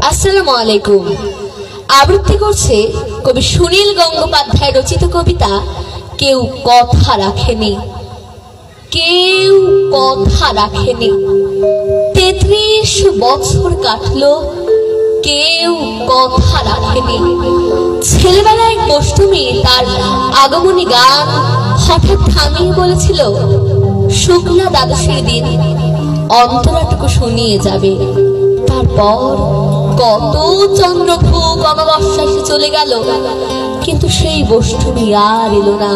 আসসালামু আলাইকুম। আবৃত্তি করছে কবি সুনীল গঙ্গোপাধ্যায় রচিত কবিতা কেউ কথা রাখেনি। কেউ কথা রাখেনি। ৩৩ বছর কাটলো, কেউ কথা রাখেনি। ছেলেবেলায় এক অষ্টমী তার আগমনী গান হঠাৎ থামিয়ে বলেছিল, শুক্লা দ্বাদশীর দিন অন্তরাটুকু শুনিয়ে যাবে। তারপর কত চন্দ্রভোগ অমাবস্যা এসে চলে গেল, কিন্তু সেই অষ্টমী আর এলো না।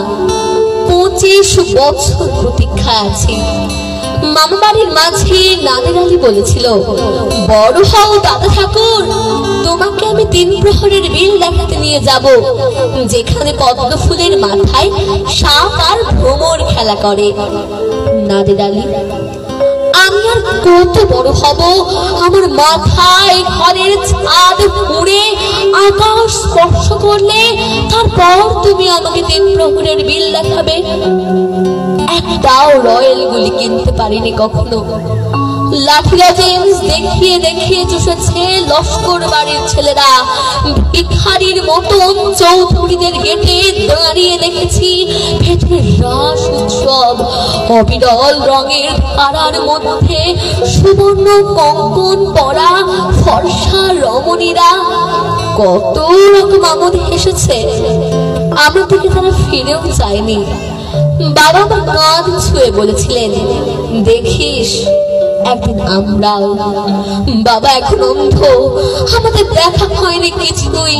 ২৫ বছর প্রতীক্ষায় আছি। মামা বাড়ির মাঝে নাদের আলী বলেছিল, বড় হও দাদা ঠাকুর, তোমাকে আমি ৩ প্রহরের বিল দেখাতে নিয়ে যাব, যেখানে পদ্ম ফুলের মাথায় সাপ আর ভ্রমর খেলা করে। নাদের আলী, আমি আর কত বড় হব? আমার মাথায় ঘরের ছাদ পুড়ে আকাশ স্পর্শ করলে তারপর তুমি আমাকে ৩ প্রহরের বিল দেখাবে? একটাও রয়্যাল গুলি কিনতে পারিনি কখনো। লাঠিরা জেমস দেখিয়ে দেখিয়ে চুষেছে লস্কর বাড়ির ছেলেরা। ভিখারির মতন চৌধুরীদের গেটে দাঁড়িয়ে দেখেছি ভেতরে রাস উৎসব। অবিরল রঙের ধারার মধ্যে সুবর্ণ কঙ্কন পরা ফর্সা রমণীরা কত রকম আমোদ এসেছে। আমার দিকে তারা ফিরেও চায়নি। বাবা আমার কাঁধ ছুঁয়ে বলেছিলেন, দেখিস একদিন আমরাও। বাবা এখন অন্ধ, আমাদের দেখা হয়নি কিছুই।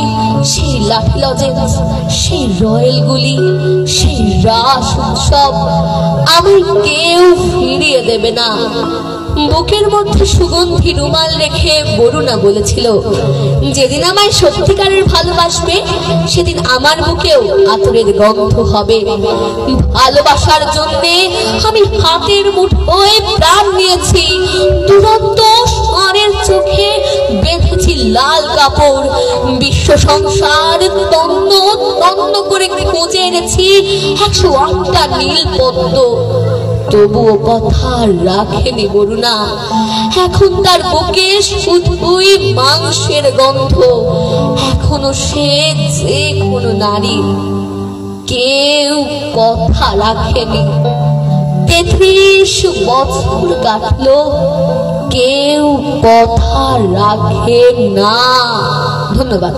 সেই লাঠি লজেন্স, সেই রয়্যাল গুলি, সেই রাস উৎসব আমায় কেউ ফিরিয়ে দেবে না। বুকের মধ্যে সুগন্ধি রুমাল রেখে বরুণা বলেছিল, যেদিন আমায় সত্যিকারের ভালোবাসবে সেদিন আমার বুকেও আতরের গন্ধ হবে। ভালোবাসার জন্য আমি হাতের মুঠোয় প্রাণ নিয়েছি। দুরন্ত ষাঁড়ের চোখে বেঁধেছি লাল কাপড়। বিশ্ব সংসার তন্ন তন্ন করে খুঁজে এনেছি ১০৮টা নীল পদ্ম। তবুও কথা রাখেনি বরুণা। এখন তার বুকে শুধুই মাংসের গন্ধ। এখনো সে যে কোনো নারী। কেউ কথা রাখেনি। ৩৩ বছর কাটলো, কেউ কথা রাখে না। ধন্যবাদ।